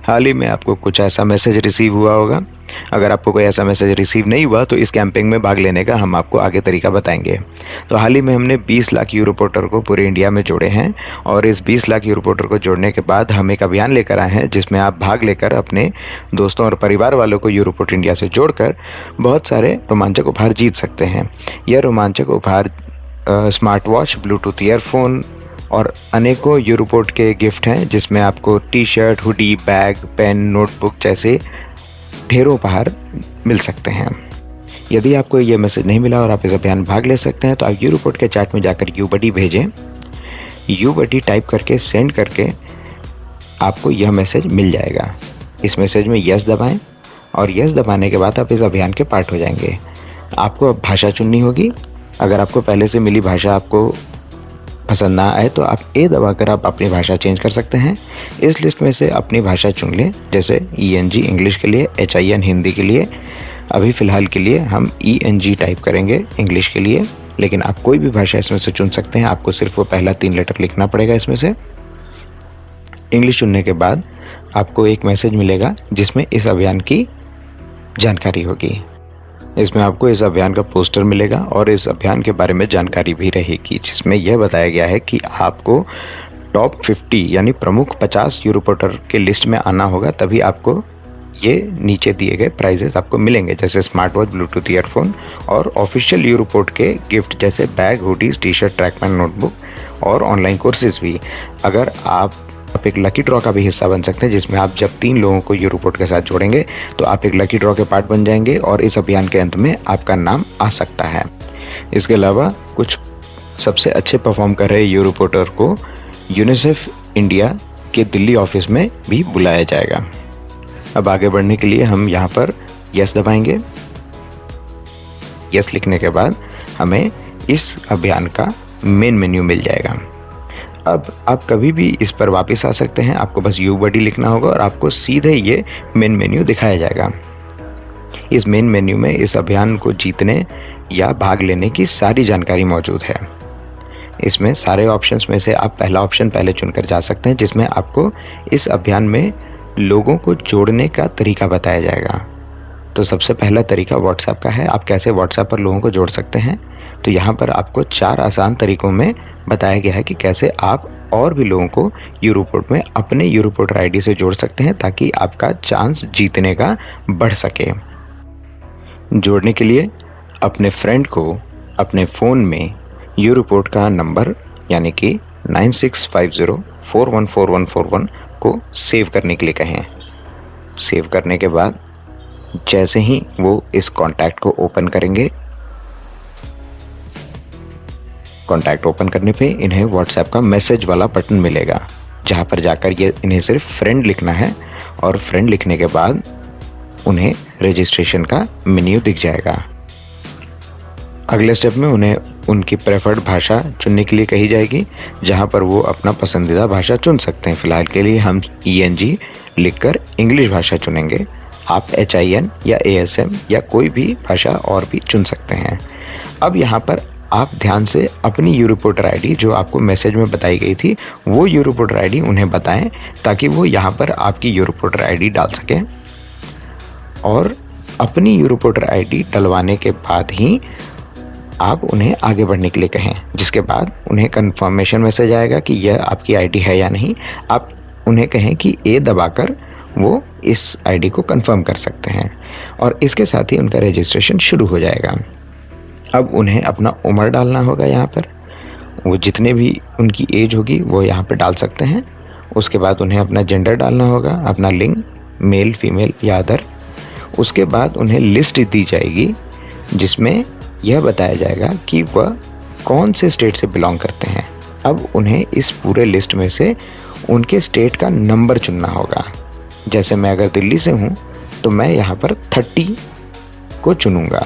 हाल ही में आपको कुछ ऐसा मैसेज रिसीव हुआ होगा। अगर आपको कोई ऐसा मैसेज रिसीव नहीं हुआ तो इस कैंपेन में भाग लेने का हम आपको आगे तरीका बताएंगे। तो हाल ही में हमने 20 लाख यूरोपोर्टर को पूरे इंडिया में जोड़े हैं और इस 20 लाख यूरोपोर्टर को जोड़ने के बाद हम एक अभियान लेकर आए हैं जिसमें आप भाग लेकर अपने दोस्तों और परिवार वालों को यूरोपोर्ट इंडिया से जोड़कर बहुत सारे रोमांचक उपहार जीत सकते हैं। यह रोमांचक उपहार स्मार्ट वॉच, ब्लूटूथ ईयरफोन और अनेकों यूरोपोर्ट के गिफ्ट हैं जिसमें आपको T shirt, hoodie, bag, pen, notebook जैसे ढेरों उपहार मिल सकते हैं। यदि आपको ये मैसेज नहीं मिला और आप इस अभियान में भाग ले सकते हैं तो आप यूरोपोर्ट के चैट में जाकर यूबडी भेजें। यूबडी टाइप करके सेंड करके आपको यह मैसेज मिल जाएगा। इस मैसेज में यस दबाएं और यस दबाने के बाद आप इस अभियान के पार्ट हो जाएंगे। आपको अब भाषा चुननी होगी। अगर आपको पहले से मिली भाषा आपको पसंद ना आए तो आप ए दबाकर आप अपनी भाषा चेंज कर सकते हैं। इस लिस्ट में से अपनी भाषा चुन लें, जैसे ENG इंग्लिश के लिए, HIN हिंदी के लिए। अभी फ़िलहाल के लिए हम ENG टाइप करेंगे इंग्लिश के लिए, लेकिन आप कोई भी भाषा इसमें से चुन सकते हैं। आपको सिर्फ वो पहला 3 लेटर लिखना पड़ेगा इसमें से। इंग्लिश चुनने के बाद आपको एक मैसेज मिलेगा जिसमें इस अभियान की जानकारी होगी। इसमें आपको इस अभियान का पोस्टर मिलेगा और इस अभियान के बारे में जानकारी भी रहेगी जिसमें यह बताया गया है कि आपको टॉप 50 यानी प्रमुख 50 यूरोपोर्टर के लिस्ट में आना होगा, तभी आपको ये नीचे दिए गए प्राइजेस आपको मिलेंगे, जैसे स्मार्ट वॉच, ब्लूटूथ ईयरफोन और ऑफिशियल यूरोपोर्ट के गिफ्ट जैसे bag, hoodies, T shirt, track pant, notebook और ऑनलाइन कोर्सेज भी। अगर आप एक लकी ड्रॉ का भी हिस्सा बन सकते हैं जिसमें आप जब 3 लोगों को यूरोपोर्ट के साथ जोड़ेंगे तो आप एक लकी ड्रॉ के पार्ट बन जाएंगे और इस अभियान के अंत में आपका नाम आ सकता है। इसके अलावा कुछ सबसे अच्छे परफॉर्म कर रहे यूरोपोर्टर को यूनिसेफ इंडिया के दिल्ली ऑफिस में भी बुलाया जाएगा। अब आगे बढ़ने के लिए हम यहाँ पर यस दबाएंगे। यस लिखने के बाद हमें इस अभियान का मेन मेन्यू मिल जाएगा। अब आप कभी भी इस पर वापस आ सकते हैं। आपको बस यूबडी लिखना होगा और आपको सीधे ये मेन मेन्यू दिखाया जाएगा। इस मेन मेन्यू में इस अभियान को जीतने या भाग लेने की सारी जानकारी मौजूद है। इसमें सारे ऑप्शंस में से आप पहला ऑप्शन पहले चुनकर जा सकते हैं जिसमें आपको इस अभियान में लोगों को जोड़ने का तरीका बताया जाएगा। तो सबसे पहला तरीका व्हाट्सएप का है। आप कैसे व्हाट्सएप पर लोगों को जोड़ सकते हैं। तो यहाँ पर आपको 4 आसान तरीकों में बताया गया है कि कैसे आप और भी लोगों को यूरोपोर्ट में अपने यूरोपोर्टर आईडी से जोड़ सकते हैं ताकि आपका चांस जीतने का बढ़ सके। जोड़ने के लिए अपने फ्रेंड को अपने फ़ोन में यूरोपोर्ट का नंबर यानी कि 9650414141 को सेव करने के लिए कहें। सेव करने के बाद जैसे ही वो इस कॉन्टैक्ट को ओपन करेंगे, कॉन्टैक्ट ओपन करने पे इन्हें व्हाट्सएप का मैसेज वाला बटन मिलेगा जहाँ पर जाकर ये इन्हें सिर्फ फ्रेंड लिखना है और फ्रेंड लिखने के बाद उन्हें रजिस्ट्रेशन का मेन्यू दिख जाएगा। अगले स्टेप में उन्हें उनकी प्रेफर्ड भाषा चुनने के लिए कही जाएगी जहाँ पर वो अपना पसंदीदा भाषा चुन सकते हैं। फ़िलहाल के लिए हम ENG लिखकर इंग्लिश भाषा चुनेंगे। आप HIN या ASM या कोई भी भाषा और भी चुन सकते हैं। अब यहाँ पर आप ध्यान से अपनी यूरोपोर्टर आईडी जो आपको मैसेज में बताई गई थी वो यूरोपोर्टर आईडी उन्हें बताएं ताकि वो यहाँ पर आपकी यूरोपोर्टर आईडी डाल सकें। और अपनी यूरोपोर्टर आईडी डलवाने के बाद ही आप उन्हें आगे बढ़ने के लिए कहें, जिसके बाद उन्हें कंफर्मेशन मैसेज आएगा कि यह आपकी आईडी है या नहीं। आप उन्हें कहें कि ए दबाकर वो इस आईडी को कंफर्म कर सकते हैं और इसके साथ ही उनका रजिस्ट्रेशन शुरू हो जाएगा। अब उन्हें अपना उम्र डालना होगा। यहाँ पर वो जितने भी उनकी एज होगी वो यहाँ पर डाल सकते हैं। उसके बाद उन्हें अपना जेंडर डालना होगा, अपना लिंग मेल, फीमेल या अदर। उसके बाद उन्हें लिस्ट दी जाएगी जिसमें यह बताया जाएगा कि वह कौन से स्टेट से बिलोंग करते हैं। अब उन्हें इस पूरे लिस्ट में से उनके स्टेट का नंबर चुनना होगा। जैसे मैं अगर दिल्ली से हूँ तो मैं यहाँ पर 30 को चुनूँगा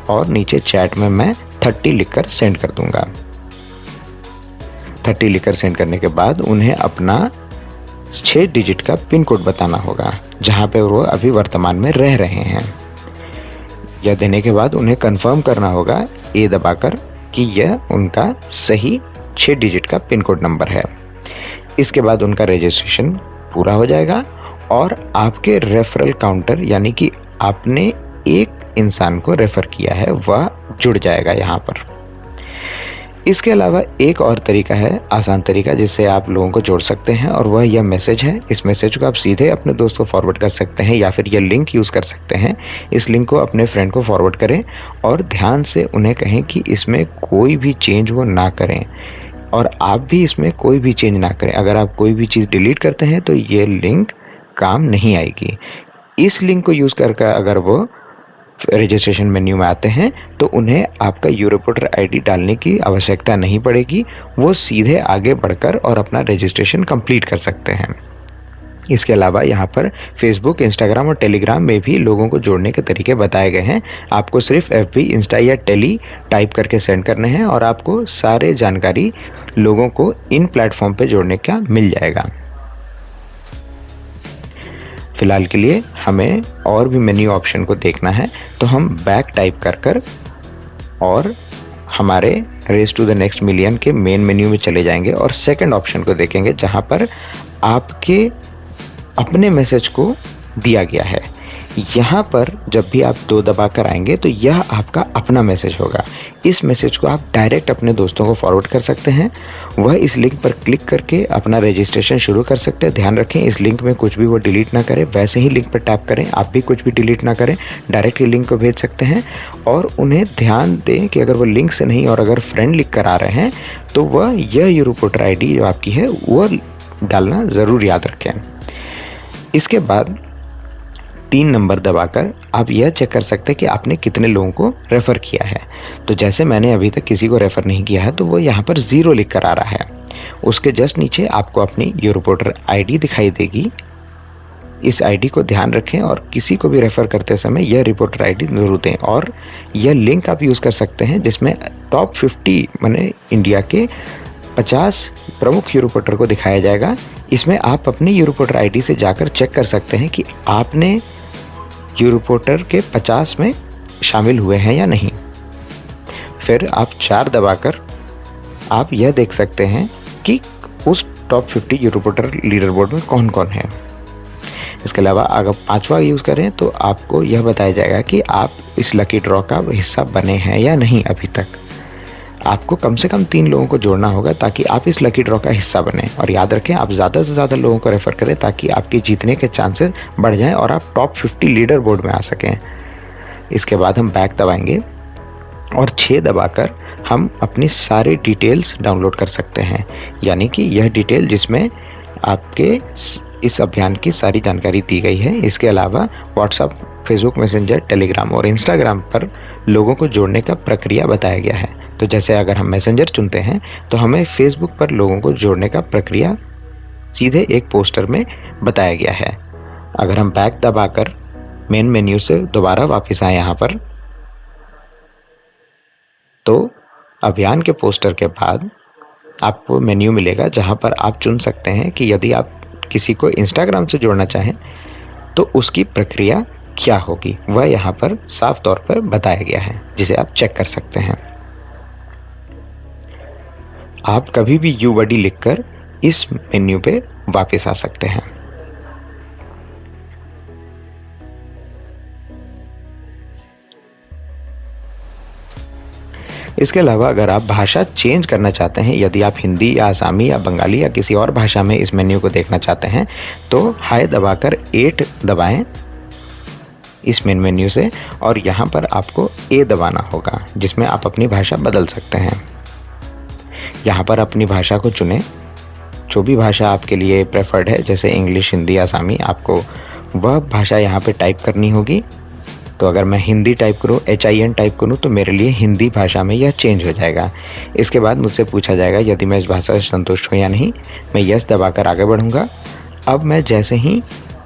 और नीचे चैट में मैं 30 लिखकर सेंड कर दूँगा। 30 लिखकर सेंड करने के बाद उन्हें अपना 6 डिजिट का पिन कोड बताना होगा जहाँ पे वो अभी वर्तमान में रह रहे हैं। यह देने के बाद उन्हें कंफर्म करना होगा ए दबाकर कि यह उनका सही 6 डिजिट का पिन कोड नंबर है। इसके बाद उनका रजिस्ट्रेशन पूरा हो जाएगा और आपके रेफरल काउंटर यानी कि आपने एक इंसान को रेफ़र किया है वह जुड़ जाएगा यहाँ पर। इसके अलावा एक और तरीका है, आसान तरीका, जिससे आप लोगों को जोड़ सकते हैं, और वह यह मैसेज है। इस मैसेज को आप सीधे अपने दोस्त को फॉरवर्ड कर सकते हैं या फिर यह लिंक यूज़ कर सकते हैं। इस लिंक को अपने फ्रेंड को फॉरवर्ड करें और ध्यान से उन्हें कहें कि इसमें कोई भी चेंज वो ना करें और आप भी इसमें कोई भी चेंज ना करें। अगर आप कोई भी चीज़ डिलीट करते हैं तो ये लिंक काम नहीं आएगी। इस लिंक को यूज़ करके अगर वो रजिस्ट्रेशन मेन्यू में आते हैं तो उन्हें आपका यूरोपोर्टर आईडी डालने की आवश्यकता नहीं पड़ेगी। वो सीधे आगे बढ़कर और अपना रजिस्ट्रेशन कंप्लीट कर सकते हैं। इसके अलावा यहाँ पर फेसबुक, इंस्टाग्राम और टेलीग्राम में भी लोगों को जोड़ने के तरीके बताए गए हैं। आपको सिर्फ एफबी, इंस्टा या टेली टाइप करके सेंड करने हैं और आपको सारे जानकारी लोगों को इन प्लेटफॉर्म पे जोड़ने का मिल जाएगा। फ़िलहाल के लिए हमें और भी मेन्यू ऑप्शन को देखना है, तो हम बैक टाइप कर और हमारे race to the next million के मेन मेन्यू में चले जाएंगे और सेकंड ऑप्शन को देखेंगे जहां पर आपके अपने मैसेज को दिया गया है। यहाँ पर जब भी आप 2 दबा कर आएंगे तो यह आपका अपना मैसेज होगा। इस मैसेज को आप डायरेक्ट अपने दोस्तों को फॉरवर्ड कर सकते हैं। वह इस लिंक पर क्लिक करके अपना रजिस्ट्रेशन शुरू कर सकते हैं। ध्यान रखें, इस लिंक में कुछ भी वो डिलीट ना करें, वैसे ही लिंक पर टैप करें। आप भी कुछ भी डिलीट ना करें, डायरेक्ट ही लिंक को भेज सकते हैं। और उन्हें ध्यान दें कि अगर वो लिंक से नहीं और अगर फ्रेंड लिख कर आ रहे हैं तो वह यह यूरोपोर्टर आईडी जो आपकी है वह डालना ज़रूर याद रखें। इसके बाद 3 नंबर दबाकर आप यह चेक कर सकते हैं कि आपने कितने लोगों को रेफ़र किया है। तो जैसे मैंने अभी तक किसी को रेफ़र नहीं किया है तो वो यहाँ पर 0 लिख कर आ रहा है। उसके जस्ट नीचे आपको अपनी यूरोपोर्टर आईडी दिखाई देगी। इस आईडी को ध्यान रखें और किसी को भी रेफ़र करते समय यह रिपोर्टर आईडी ज़रूर दें। और यह लिंक आप यूज़ कर सकते हैं जिसमें टॉप 50 माने इंडिया के 50 प्रमुख यूरोपोर्टर को दिखाया जाएगा। इसमें आप अपनी यूरोपोर्टर आईडी से जाकर चेक कर सकते हैं कि आपने यूरोपोर्टर के 50 में शामिल हुए हैं या नहीं। फिर आप 4 दबाकर आप यह देख सकते हैं कि उस टॉप 50 यूरोपोर्टर लीडर बोर्ड में कौन कौन है। इसके अलावा अगर 5वां यूज़ करें तो आपको यह बताया जाएगा कि आप इस लकी ड्रॉ का हिस्सा बने हैं या नहीं। अभी तक आपको कम से कम 3 लोगों को जोड़ना होगा ताकि आप इस लकी ड्रॉ का हिस्सा बने। और याद रखें, आप ज़्यादा से ज़्यादा लोगों को रेफ़र करें ताकि आपके जीतने के चांसेस बढ़ जाएं और आप टॉप 50 लीडर बोर्ड में आ सकें। इसके बाद हम बैक दबाएंगे और 6 दबाकर हम अपनी सारी डिटेल्स डाउनलोड कर सकते हैं। यानी कि यह डिटेल जिसमें आपके इस अभियान की सारी जानकारी दी गई है। इसके अलावा व्हाट्सएप, फेसबुक मैसेंजर, टेलीग्राम और इंस्टाग्राम पर लोगों को जोड़ने का प्रक्रिया बताया गया है। तो जैसे अगर हम मैसेंजर चुनते हैं तो हमें फेसबुक पर लोगों को जोड़ने का प्रक्रिया सीधे एक पोस्टर में बताया गया है। अगर हम बैक दबाकर मेन मेन्यू से दोबारा वापस आए यहाँ पर, तो अभियान के पोस्टर के बाद आपको मेन्यू मिलेगा जहाँ पर आप चुन सकते हैं कि यदि आप किसी को इंस्टाग्राम से जोड़ना चाहें तो उसकी प्रक्रिया क्या होगी। वह यहाँ पर साफ तौर पर बताया गया है जिसे आप चेक कर सकते हैं। आप कभी भी यूबडी लिखकर इस मेन्यू पे वापस आ सकते हैं। इसके अलावा अगर आप भाषा चेंज करना चाहते हैं, यदि आप हिंदी या आसामी या बंगाली या किसी और भाषा में इस मेन्यू को देखना चाहते हैं तो हाई दबाकर 8 दबाएं इस मेन मेन्यू से और यहाँ पर आपको ए दबाना होगा जिसमें आप अपनी भाषा बदल सकते हैं। यहाँ पर अपनी भाषा को चुनें, जो भी भाषा आपके लिए प्रेफर्ड है, जैसे इंग्लिश, हिंदी, आसामी, आपको वह भाषा यहाँ पे टाइप करनी होगी। तो अगर मैं हिंदी टाइप करूँ, HIN टाइप करूँ तो मेरे लिए हिंदी भाषा में यह चेंज हो जाएगा। इसके बाद मुझसे पूछा जाएगा यदि मैं इस भाषा से संतुष्ट हूँ या नहीं। मैं यस दबाकर आगे बढ़ूँगा। अब मैं जैसे ही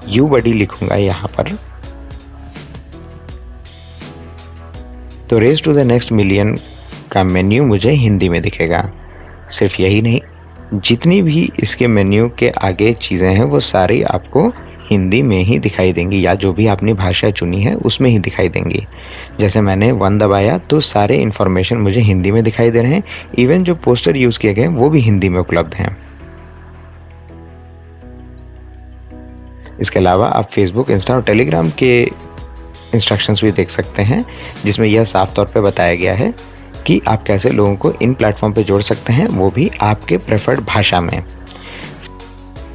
यूबडी लिखूँगा यहाँ पर, तो race to the next million का मेन्यू मुझे हिंदी में दिखेगा। सिर्फ यही नहीं, जितनी भी इसके मेन्यू के आगे चीज़ें हैं वो सारी आपको हिंदी में ही दिखाई देंगी या जो भी आपने भाषा चुनी है उसमें ही दिखाई देंगी। जैसे मैंने 1 दबाया तो सारे इन्फॉर्मेशन मुझे हिंदी में दिखाई दे रहे हैं। इवन जो पोस्टर यूज़ किए गए वो भी हिंदी में उपलब्ध हैं। इसके अलावा आप फेसबुक, इंस्टा और टेलीग्राम के इंस्ट्रक्शंस भी देख सकते हैं, जिसमें यह साफ तौर पे बताया गया है कि आप कैसे लोगों को इन प्लेटफॉर्म पे जोड़ सकते हैं, वो भी आपके प्रेफर्ड भाषा में।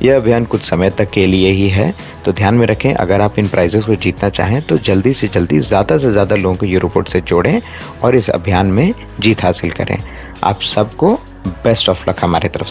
यह अभियान कुछ समय तक के लिए ही है, तो ध्यान में रखें, अगर आप इन प्राइजेस को जीतना चाहें तो जल्दी से जल्दी ज़्यादा से ज़्यादा लोगों को यूरोपोर्ट से जोड़ें और इस अभियान में जीत हासिल करें। आप सबको बेस्ट ऑफ लक हमारे तरफ से।